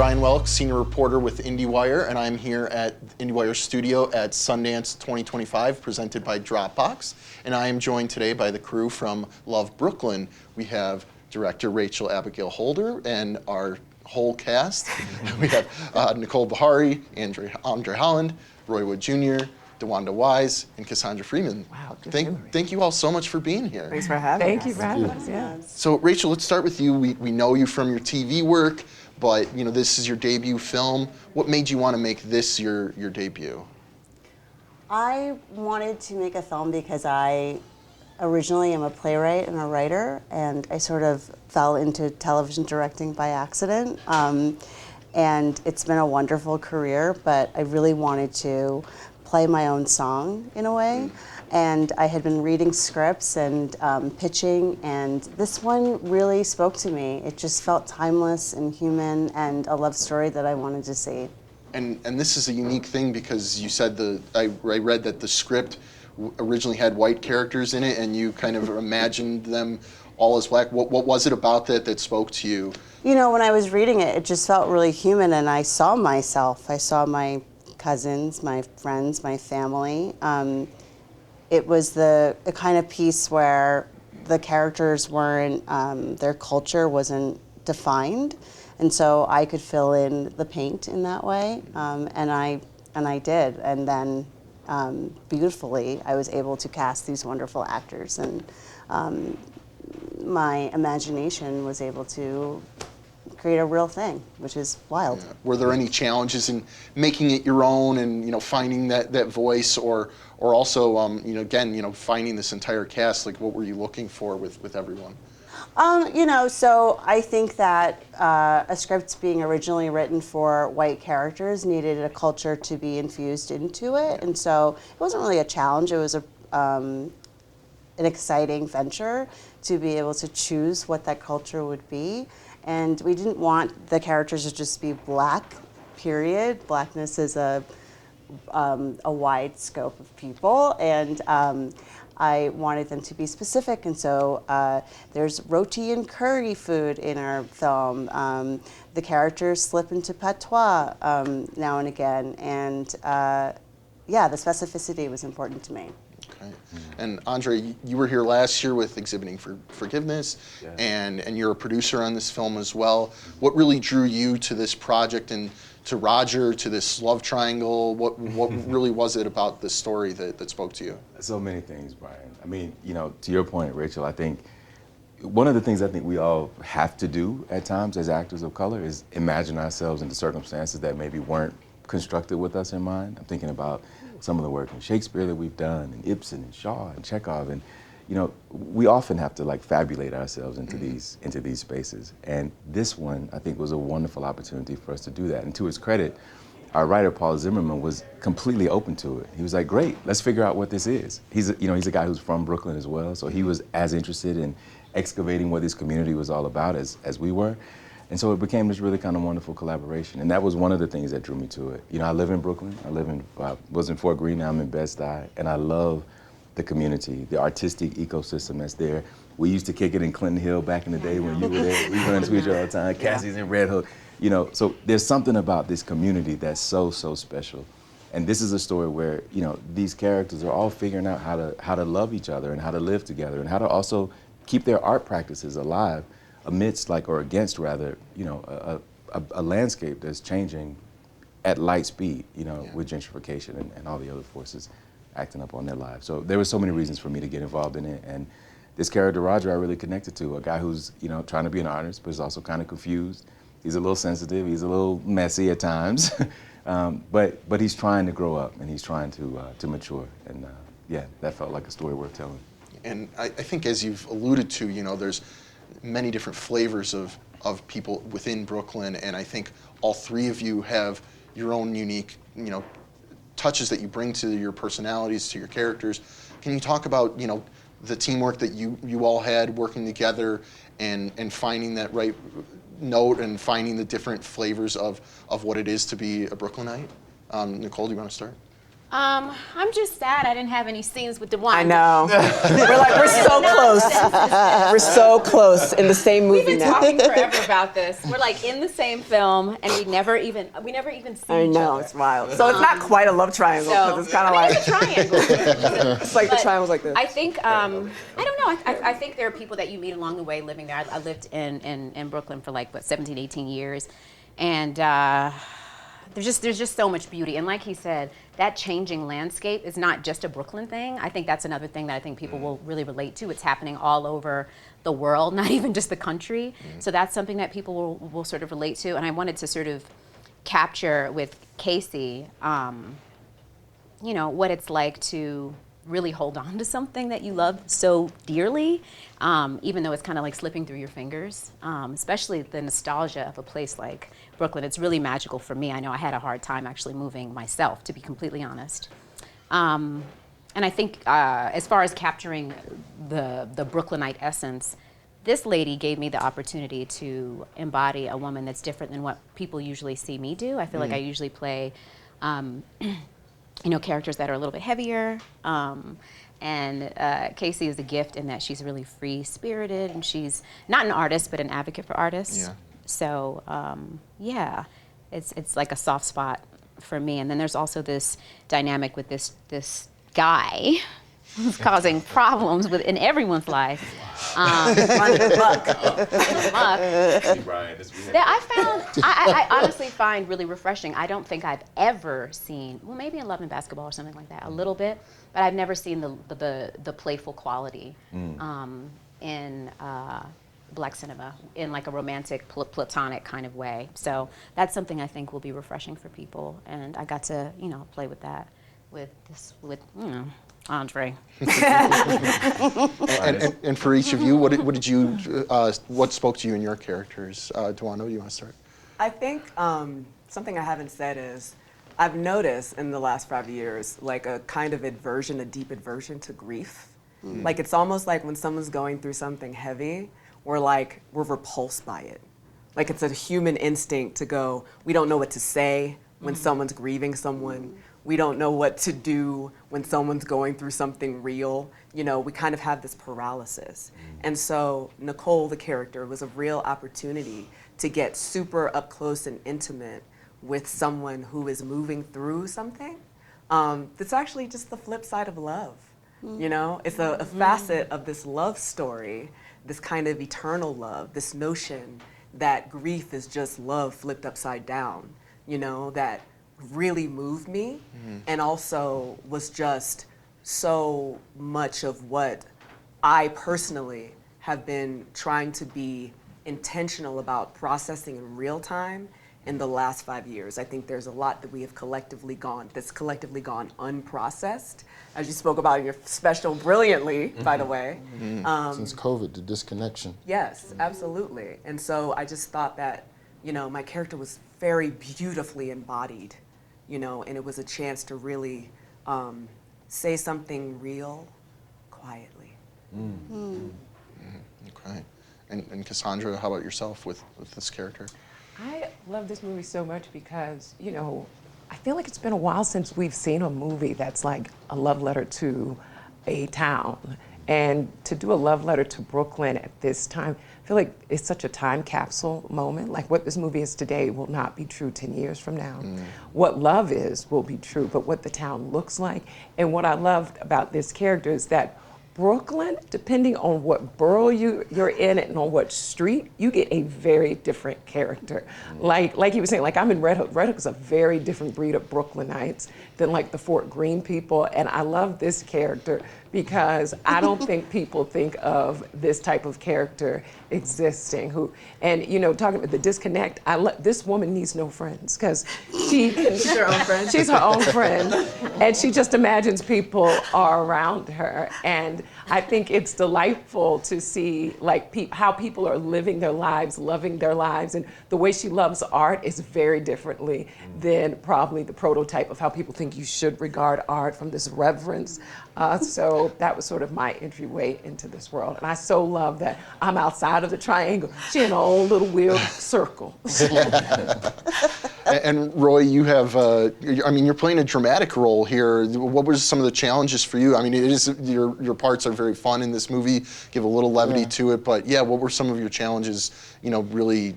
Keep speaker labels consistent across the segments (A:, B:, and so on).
A: Brian Welk, senior reporter with IndieWire, and I'm here at IndieWire Studio at Sundance 2025, presented by Dropbox. And I am joined today by the crew from Love Brooklyn. We have director Rachael Abigail Holder and our whole cast. We have Nicole Beharie, André Holland, Roy Wood Jr., DeWanda Wise, and Cassandra Freeman.
B: Wow,
A: thank you all so much for being here.
B: Thanks for having us.
C: Thank you for having us. Yeah.
A: So Rachael, let's start with you. We know you from your TV work, but this is your debut film. What made you want to make this your debut?
C: I wanted to make a film because I originally am a playwright and a writer, and I sort of fell into television directing by accident. And it's been a wonderful career, but I really wanted to play my own song in a way. And I had been reading scripts and pitching, and this one really spoke to me. It just felt timeless and human and a love story that I wanted to see.
A: And this is a unique thing because you said I read that the script originally had white characters in it and you kind of imagined them all as black. What was it about that spoke to you?
C: You know, when I was reading it, it just felt really human, and I saw myself. I saw my cousins, my friends, my family. It was a kind of piece where the characters weren't, their culture wasn't defined, and so I could fill in the paint in that way, and I did, and then beautifully I was able to cast these wonderful actors, and my imagination was able to create a real thing, which is wild.
A: Yeah. Were there any challenges in making it your own and finding that voice, or also again finding this entire cast? Like, what were you looking for with everyone?
C: So I think that a script being originally written for white characters needed a culture to be infused into it, and so it wasn't really a challenge. It was an exciting venture to be able to choose what that culture would be. And we didn't want the characters to just be black, period. Blackness is a wide scope of people, and I wanted them to be specific. And so there's roti and curry food in our film. The characters slip into patois now and again, and the specificity was important to me.
A: Okay. And André, you were here last year with Exhibiting Forgiveness, yeah. and you're a producer on this film as well. What really drew you to this project and to Roger, to this love triangle? What really was it about this story that spoke to you?
D: So many things, Brian. I mean, to your point, Rachael, I think one of the things I think we all have to do at times as actors of color is imagine ourselves into circumstances that maybe weren't constructed with us in mind. I'm thinking about some of the work in Shakespeare that we've done, and Ibsen and Shaw and Chekhov, and we often have to fabulate ourselves into these spaces. And this one, I think, was a wonderful opportunity for us to do that. And to his credit, our writer Paul Zimmerman was completely open to it. He was like, "Great, let's figure out what this is." He's a guy who's from Brooklyn as well, so he was as interested in excavating what this community was all about as we were. And so it became this really kind of wonderful collaboration. And that was one of the things that drew me to it. I live in Brooklyn. I was in Fort Greene, now I'm in Bed-Stuy. And I love the community, the artistic ecosystem that's there. We used to kick it in Clinton Hill back in the day when you were there. We run into each other all the time. Cassie's in Red Hook. So there's something about this community that's so special. And this is a story where, these characters are all figuring out how to love each other and how to live together and how to also keep their art practices alive amidst, or against rather, a landscape that's changing at light speed, with gentrification and all the other forces acting up on their lives. So there were so many reasons for me to get involved in it. And this character, Roger, I really connected to, a guy who's, trying to be an artist, but is also kind of confused. He's a little sensitive, he's a little messy at times, but he's trying to grow up and he's trying to mature. And that felt like a story worth telling.
A: And I think, as you've alluded to, there's many different flavors of people within Brooklyn, and I think all three of you have your own unique, touches that you bring to your personalities, to your characters. Can you talk about, the teamwork that you all had working together and finding that right note and finding the different flavors of what it is to be a Brooklynite? Nicole, do you want to start?
B: I'm just sad I didn't have any scenes with DeWanda.
E: I know. we're so close. We're so close in the same movie
B: We've been
E: now.
B: talking forever about this. We're like in the same film, and we never even see
E: I
B: each
E: know,
B: other.
E: it's wild. So it's not quite a love triangle, because it's kind of like,
B: it's a triangle.
E: it's like the
B: But
E: triangle's like this.
B: I think I don't know. I think there are people that you meet along the way living there. I lived in Brooklyn for like 17, 18 years, and there's just so much beauty. And like he said, that changing landscape is not just a Brooklyn thing. I think that's another thing that I think people will really relate to. It's happening all over the world, not even just the country. So that's something that people will sort of relate to. And I wanted to sort of capture with Casey, what it's like to really hold on to something that you love so dearly, even though it's kind of like slipping through your fingers, especially the nostalgia of a place like Brooklyn. It's really magical for me. I know I had a hard time actually moving myself, to be completely honest. And I think as far as capturing the Brooklynite essence, this lady gave me the opportunity to embody a woman that's different than what people usually see me do. I feel like I usually play characters that are a little bit heavier. And Casey is a gift in that she's really free-spirited, and she's not an artist, but an advocate for artists.
A: Yeah.
B: So, it's like a soft spot for me. And then there's also this dynamic with this guy who's causing problems in everyone's life. Running amok. That I honestly find really refreshing. I don't think I've ever seen, well, maybe in Love and Basketball or something like that, a little bit, but I've never seen the playful quality in Black cinema in like a romantic, platonic kind of way. So that's something I think will be refreshing for people, and I got to play with that with André.
A: and for each of you, what spoke to you in your characters? DeWanda, do you want to start?
E: I think something I haven't said is, I've noticed in the last 5 years, like a kind of aversion, a deep aversion to grief. Like it's almost like when someone's going through something heavy, we're repulsed by it. Like it's a human instinct to go, we don't know what to say when someone's grieving someone. We don't know what to do when someone's going through something real. We kind of have this paralysis. And so Nicole, the character, was a real opportunity to get super up close and intimate with someone who is moving through something that's actually just the flip side of love. It's a facet of this love story, this kind of eternal love, this notion that grief is just love flipped upside down, that really moved me and also was just so much of what I personally have been trying to be intentional about processing in real time in the last 5 years. I think there's a lot that we have collectively gone unprocessed, as you spoke about in your special brilliantly, by the way.
F: Since COVID, the disconnection.
E: Yes, absolutely. And so I just thought that, my character was very beautifully embodied, and it was a chance to really say something real quietly.
A: Okay. And Cassandra, how about yourself with this character?
G: I love this movie so much because, I feel like it's been a while since we've seen a movie that's like a love letter to a town. And to do a love letter to Brooklyn at this time, I feel like it's such a time capsule moment. Like what this movie is today will not be true 10 years from now. What love is will be true, but what the town looks like. And what I loved about this character is that Brooklyn, depending on what borough you're in and on what street, you get a very different character. Like he was saying, like I'm in Red Hook. Red Hook is a very different breed of Brooklynites than like the Fort Greene people. And I love this character because I don't think people think of this type of character existing. Talking about the disconnect, this woman needs no friends because she's her own friend. She's her own friend, and she just imagines people are around her. And I think it's delightful to see how people are living their lives, loving their lives, and the way she loves art is very differently than probably the prototype of how people think you should regard art, from this reverence. So so that was sort of my entryway into this world. And I so love that I'm outside of the triangle. She in her own little weird circle.
A: And Roy, you have, I mean, you're playing a dramatic role here. What were some of the challenges for you? I mean, it is your parts are very fun in this movie, give a little levity to it, but yeah, what were some of your challenges, you know, really,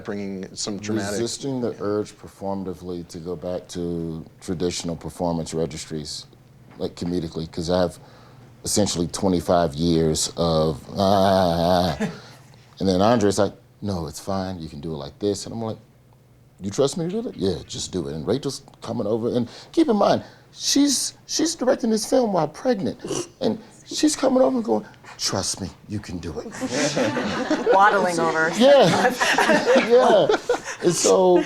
A: bringing some dramatic...
F: Resisting the urge performatively to go back to traditional performance registries, like comedically, because I have essentially 25 years of, and then Andre's like, no, it's fine, you can do it like this, and I'm like, you trust me to do that? Yeah, just do it. And Rachel's coming over, and keep in mind, she's directing this film while pregnant, and she's coming over and going, trust me, you can do it.
E: Waddling over.
F: Yeah, yeah. And so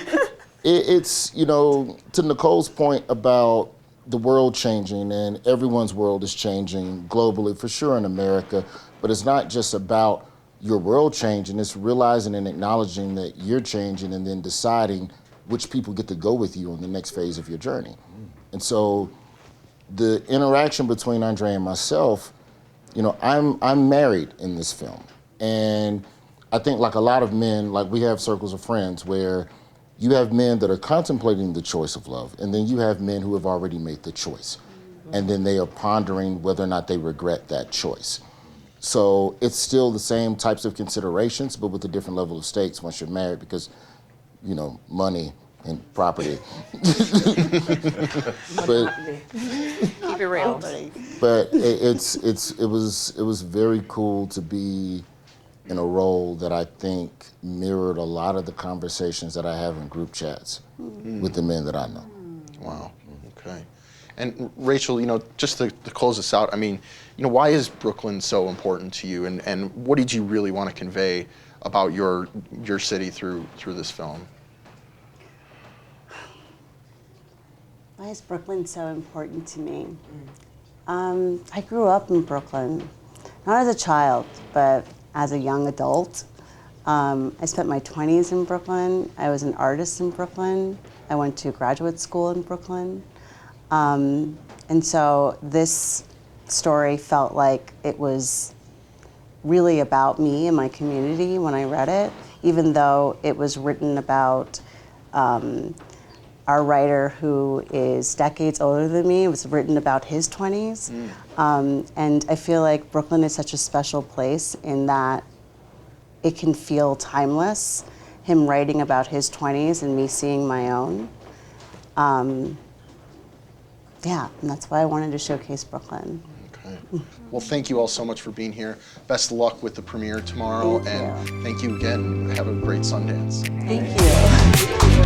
F: it's, you know, to Nicole's point about the world changing, and everyone's world is changing globally, for sure in America, but it's not just about your world changing, it's realizing and acknowledging that you're changing and then deciding which people get to go with you on the next phase of your journey. And so the interaction between Andre and myself, you know, I'm married in this film. And I think like a lot of men, like we have circles of friends where you have men that are contemplating the choice of love, and then you have men who have already made the choice. And then they are pondering whether or not they regret that choice. So it's still the same types of considerations, but with a different level of stakes once you're married, because, you know, money and property. But
B: Keep it real.
F: but it was very cool to be in a role that I think mirrored a lot of the conversations that I have in group chats with the men that I know.
A: Wow, okay. And Rachel, you know, just to close this out, I mean, you know, why is Brooklyn so important to you, and what did you really want to convey about your city through this film?
C: Why is Brooklyn so important to me? I grew up in Brooklyn, not as a child, but as a young adult. I spent my 20s in Brooklyn. I was an artist in Brooklyn. I went to graduate school in Brooklyn. And so this story felt like it was really about me and my community when I read it, even though it was written about our writer who is decades older than me. It was written about his 20s. And I feel like Brooklyn is such a special place in that it can feel timeless, him writing about his 20s and me seeing my own. Yeah, and that's why I wanted to showcase Brooklyn.
A: Okay. Well, thank you all so much for being here. Best of luck with the premiere tomorrow,
C: Thank you.
A: and thank you again. Have a great Sundance.
C: Thank you.